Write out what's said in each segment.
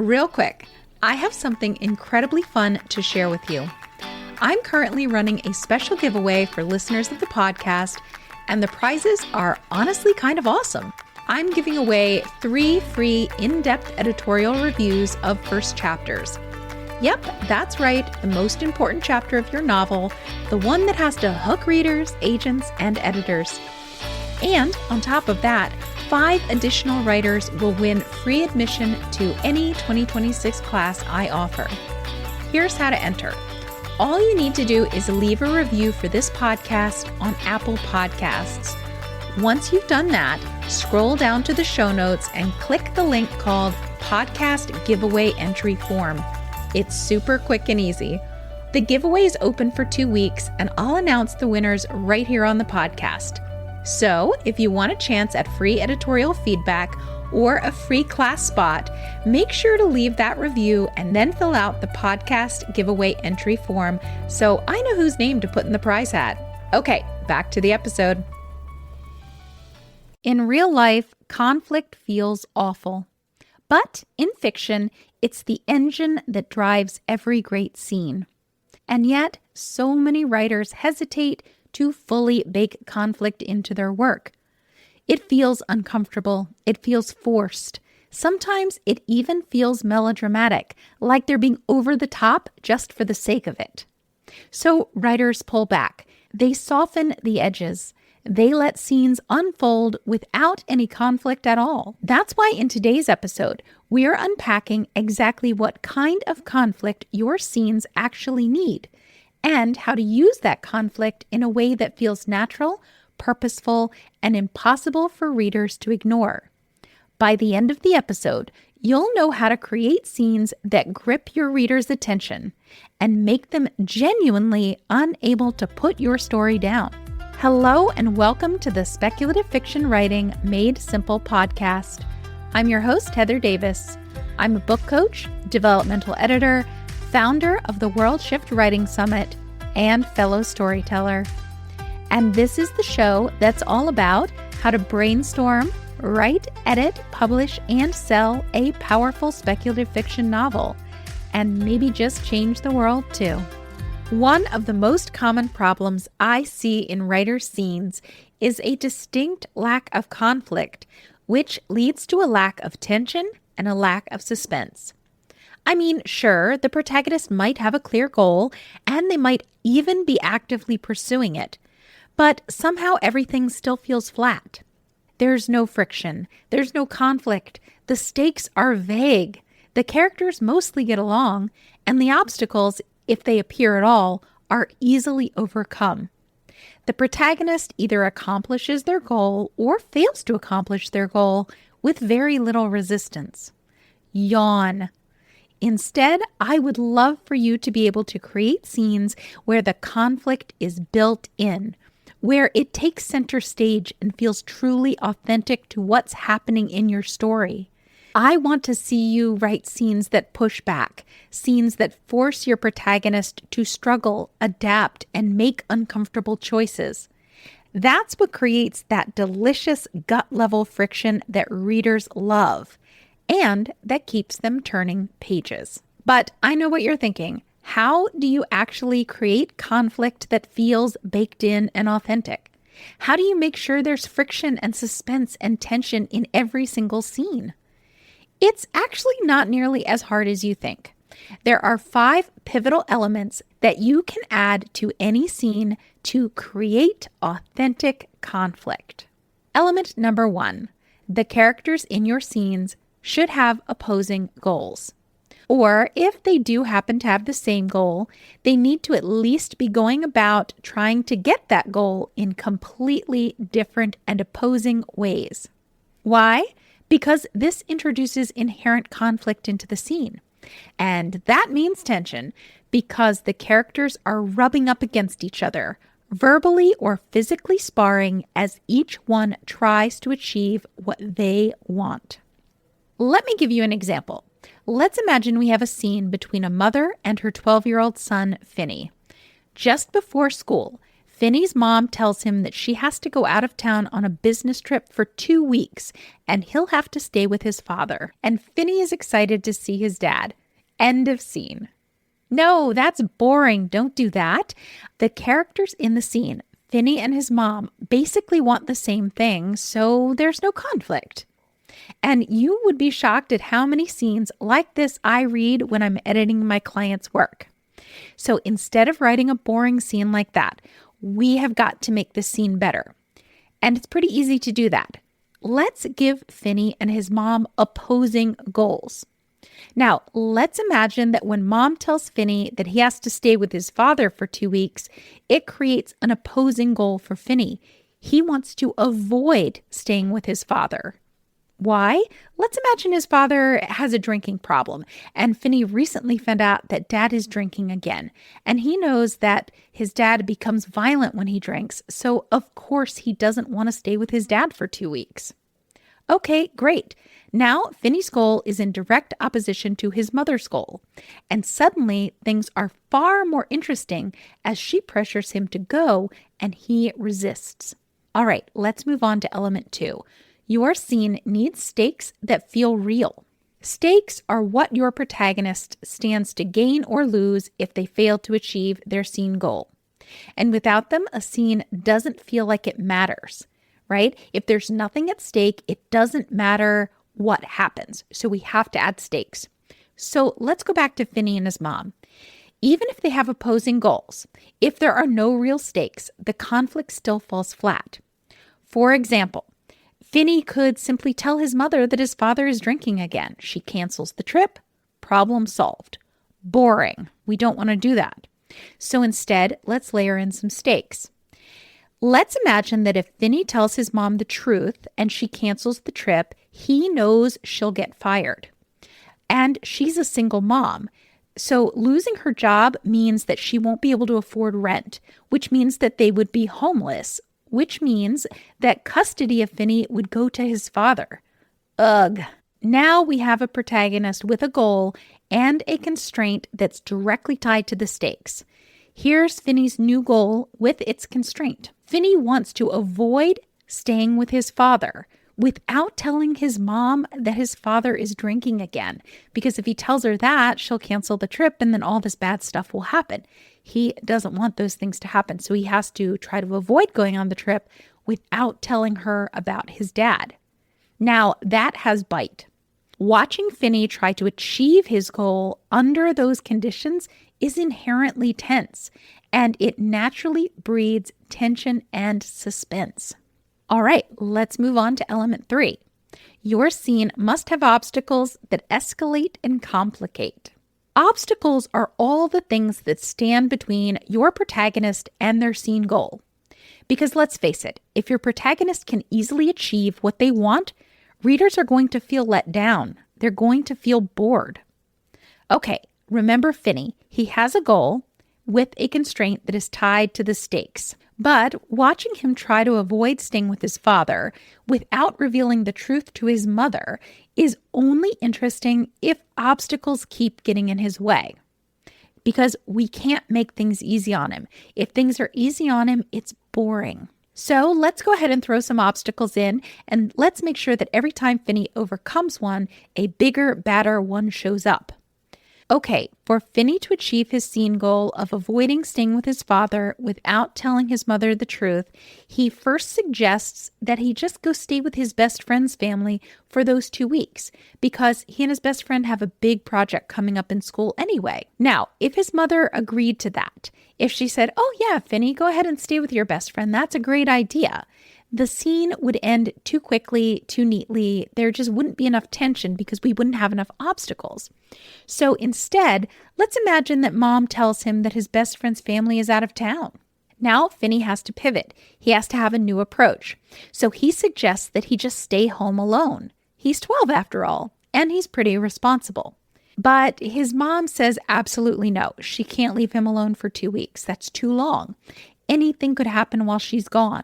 Real quick, I have something incredibly fun to share with you. I'm currently running a special giveaway for listeners of the podcast, and the prizes are honestly kind of awesome. I'm giving away 3 free in-depth editorial reviews of first chapters. Yep, that's right, the most important chapter of your novel, the one that has to hook readers, agents, and editors. And on top of that, 5 additional writers will win free admission to any 2026 class I offer. Here's how to enter. All you need to do is leave a review for this podcast on Apple Podcasts. Once you've done that, scroll down to the show notes and click the link called Podcast Giveaway Entry Form. It's super quick and easy. The giveaway is open for 2 weeks, and I'll announce the winners right here on the podcast. So, if you want a chance at free editorial feedback or a free class spot, make sure to leave that review and then fill out the podcast giveaway entry form so I know whose name to put in the prize hat. Okay, back to the episode. In real life, conflict feels awful. But in fiction, it's the engine that drives every great scene. And yet, so many writers hesitate to fully bake conflict into their work. It feels uncomfortable. It feels forced. Sometimes it even feels melodramatic, like they're being over the top just for the sake of it. So writers pull back. They soften the edges. They let scenes unfold without any conflict at all. That's why in today's episode, we're unpacking exactly what kind of conflict your scenes actually need, and how to use that conflict in a way that feels natural, purposeful, and impossible for readers to ignore. By the end of the episode, you'll know how to create scenes that grip your reader's attention and make them genuinely unable to put your story down. Hello and welcome to the Speculative Fiction Writing Made Simple podcast. I'm your host, Heather Davis. I'm a book coach, developmental editor, founder of the World Shift Writing Summit, and fellow storyteller. And this is the show that's all about how to brainstorm, write, edit, publish, and sell a powerful speculative fiction novel, and maybe just change the world too. One of the most common problems I see in writers' scenes is a distinct lack of conflict, which leads to a lack of tension and a lack of suspense. I mean, sure, the protagonist might have a clear goal, and they might even be actively pursuing it, but somehow everything still feels flat. There's no friction. There's no conflict. The stakes are vague. The characters mostly get along, and the obstacles, if they appear at all, are easily overcome. The protagonist either accomplishes their goal or fails to accomplish their goal with very little resistance. Yawn. Instead, I would love for you to be able to create scenes where the conflict is built in, where it takes center stage and feels truly authentic to what's happening in your story. I want to see you write scenes that push back, scenes that force your protagonist to struggle, adapt, and make uncomfortable choices. That's what creates that delicious gut-level friction that readers love, and that keeps them turning pages. But I know what you're thinking. How do you actually create conflict that feels baked in and authentic? How do you make sure there's friction and suspense and tension in every single scene? It's actually not nearly as hard as you think. There are 5 pivotal elements that you can add to any scene to create authentic conflict. Element number 1, the characters in your scenes should have opposing goals. Or if they do happen to have the same goal, they need to at least be going about trying to get that goal in completely different and opposing ways. Why? Because this introduces inherent conflict into the scene. And that means tension because the characters are rubbing up against each other, verbally or physically sparring as each one tries to achieve what they want. Let me give you an example. Let's imagine we have a scene between a mother and her 12-year-old son, Finney. Just before school, Finney's mom tells him that she has to go out of town on a business trip for 2 weeks, and he'll have to stay with his father. And Finney is excited to see his dad. End of scene. No, that's boring. Don't do that. The characters in the scene, Finney and his mom, basically want the same thing, so there's no conflict. And you would be shocked at how many scenes like this I read when I'm editing my client's work. So instead of writing a boring scene like that, we have got to make this scene better. And it's pretty easy to do that. Let's give Finney and his mom opposing goals. Now, let's imagine that when mom tells Finney that he has to stay with his father for 2 weeks, it creates an opposing goal for Finney. He wants to avoid staying with his father. Why? Let's imagine his father has a drinking problem, and Finney recently found out that dad is drinking again, and he knows that his dad becomes violent when he drinks, so of course he doesn't want to stay with his dad for 2 weeks. Okay, great. Now Finney's goal is in direct opposition to his mother's goal, and suddenly things are far more interesting as she pressures him to go and he resists. All right, let's move on to element 2. Your scene needs stakes that feel real. Stakes are what your protagonist stands to gain or lose if they fail to achieve their scene goal. And without them, a scene doesn't feel like it matters, right? If there's nothing at stake, it doesn't matter what happens. So we have to add stakes. So let's go back to Finney and his mom. Even if they have opposing goals, if there are no real stakes, the conflict still falls flat. For example, Finney could simply tell his mother that his father is drinking again. She cancels the trip. Problem solved. Boring. We don't want to do that. So instead, let's layer in some stakes. Let's imagine that if Finney tells his mom the truth and she cancels the trip, he knows she'll get fired. And she's a single mom. So losing her job means that she won't be able to afford rent, which means that they would be homeless, which means that custody of Finney would go to his father. Ugh. Now we have a protagonist with a goal and a constraint that's directly tied to the stakes. Here's Finney's new goal with its constraint. Finney wants to avoid staying with his father without telling his mom that his father is drinking again, because if he tells her that, she'll cancel the trip and then all this bad stuff will happen. He doesn't want those things to happen, so he has to try to avoid going on the trip without telling her about his dad. Now, that has bite. Watching Finney try to achieve his goal under those conditions is inherently tense, and it naturally breeds tension and suspense. All right, let's move on to element 3. Your scene must have obstacles that escalate and complicate. Obstacles are all the things that stand between your protagonist and their scene goal. Because let's face it, if your protagonist can easily achieve what they want, readers are going to feel let down. They're going to feel bored. Okay, remember Finney. He has a goal with a constraint that is tied to the stakes. But watching him try to avoid staying with his father without revealing the truth to his mother is only interesting if obstacles keep getting in his way. Because we can't make things easy on him. If things are easy on him, it's boring. So let's go ahead and throw some obstacles in, and let's make sure that every time Finney overcomes one, a bigger, badder one shows up. Okay, for Finney to achieve his scene goal of avoiding staying with his father without telling his mother the truth, he first suggests that he just go stay with his best friend's family for those 2 weeks because he and his best friend have a big project coming up in school anyway. Now, if his mother agreed to that, if she said, "Oh yeah, Finney, go ahead and stay with your best friend, that's a great idea," the scene would end too quickly, too neatly. There just wouldn't be enough tension because we wouldn't have enough obstacles. So instead, let's imagine that mom tells him that his best friend's family is out of town. Now Finney has to pivot. He has to have a new approach. So he suggests that he just stay home alone. He's 12 after all, and he's pretty responsible. But his mom says absolutely no. She can't leave him alone for 2 weeks. That's too long. Anything could happen while she's gone.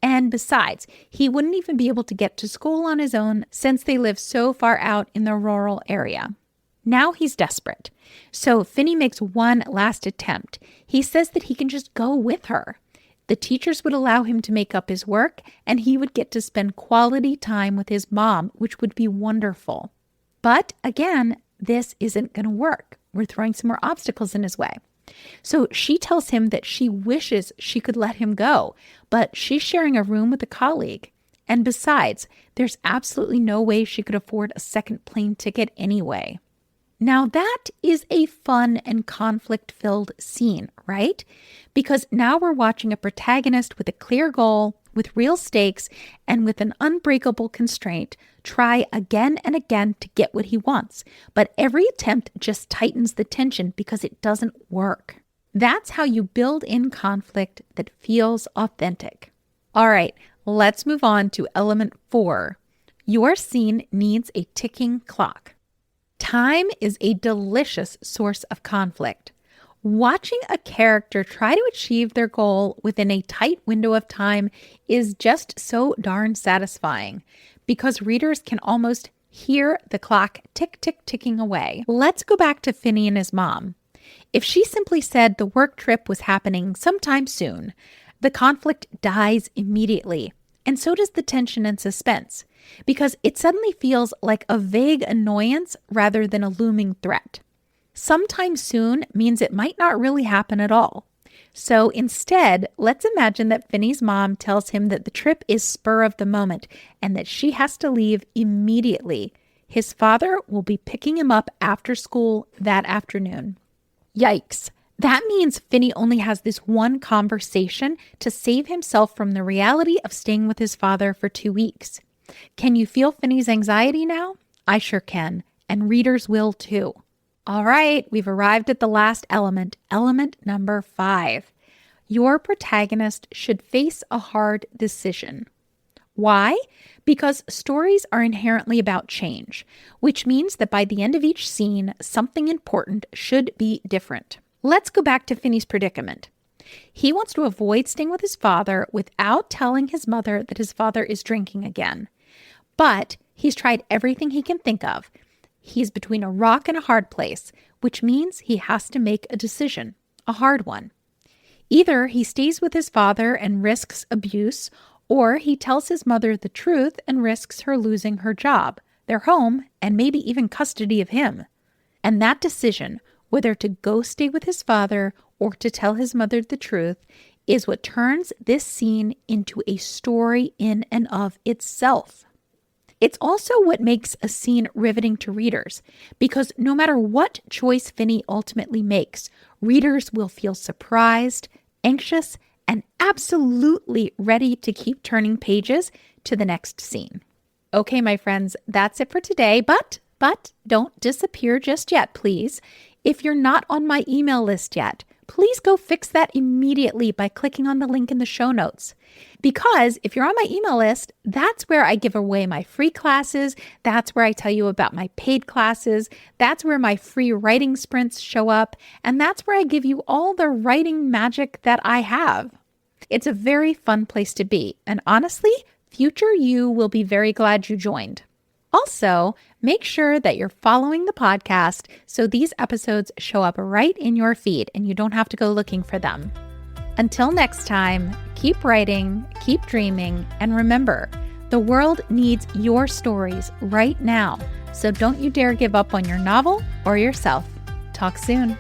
And besides, he wouldn't even be able to get to school on his own since they live so far out in the rural area. Now he's desperate. So Finney makes one last attempt. He says that he can just go with her. The teachers would allow him to make up his work, and he would get to spend quality time with his mom, which would be wonderful. But again, this isn't going to work. We're throwing some more obstacles in his way. So she tells him that she wishes she could let him go, but she's sharing a room with a colleague. And besides, there's absolutely no way she could afford a second plane ticket anyway. Now that is a fun and conflict-filled scene, right? Because now we're watching a protagonist with a clear goal, with real stakes, and with an unbreakable constraint try again and again to get what he wants. But every attempt just tightens the tension because it doesn't work. That's how you build in conflict that feels authentic. All right, let's move on to element 4. Your scene needs a ticking clock. Time is a delicious source of conflict. Watching a character try to achieve their goal within a tight window of time is just so darn satisfying because readers can almost hear the clock tick, tick, ticking away. Let's go back to Finney and his mom. If she simply said the work trip was happening sometime soon, the conflict dies immediately. And so does the tension and suspense, because it suddenly feels like a vague annoyance rather than a looming threat. Sometime soon means it might not really happen at all. So instead, let's imagine that Finney's mom tells him that the trip is spur of the moment and that she has to leave immediately. His father will be picking him up after school that afternoon. Yikes. That means Finney only has this one conversation to save himself from the reality of staying with his father for 2 weeks. Can you feel Finney's anxiety now? I sure can, and readers will too. All right, we've arrived at the last element, element number 5. Your protagonist should face a hard decision. Why? Because stories are inherently about change, which means that by the end of each scene, something important should be different. Let's go back to Finney's predicament. He wants to avoid staying with his father without telling his mother that his father is drinking again. But he's tried everything he can think of. He's between a rock and a hard place, which means he has to make a decision, a hard one. Either he stays with his father and risks abuse, or he tells his mother the truth and risks her losing her job, their home, and maybe even custody of him. And that decision, whether to go stay with his father or to tell his mother the truth, is what turns this scene into a story in and of itself. It's also what makes a scene riveting to readers, because no matter what choice Finney ultimately makes, readers will feel surprised, anxious, and absolutely ready to keep turning pages to the next scene. Okay, my friends, that's it for today, but don't disappear just yet, please. If you're not on my email list yet, please go fix that immediately by clicking on the link in the show notes. Because if you're on my email list, that's where I give away my free classes. That's where I tell you about my paid classes. That's where my free writing sprints show up. And that's where I give you all the writing magic that I have. It's a very fun place to be. And honestly, future you will be very glad you joined. Also, make sure that you're following the podcast so these episodes show up right in your feed and you don't have to go looking for them. Until next time, keep writing, keep dreaming, and remember, the world needs your stories right now, so don't you dare give up on your novel or yourself. Talk soon.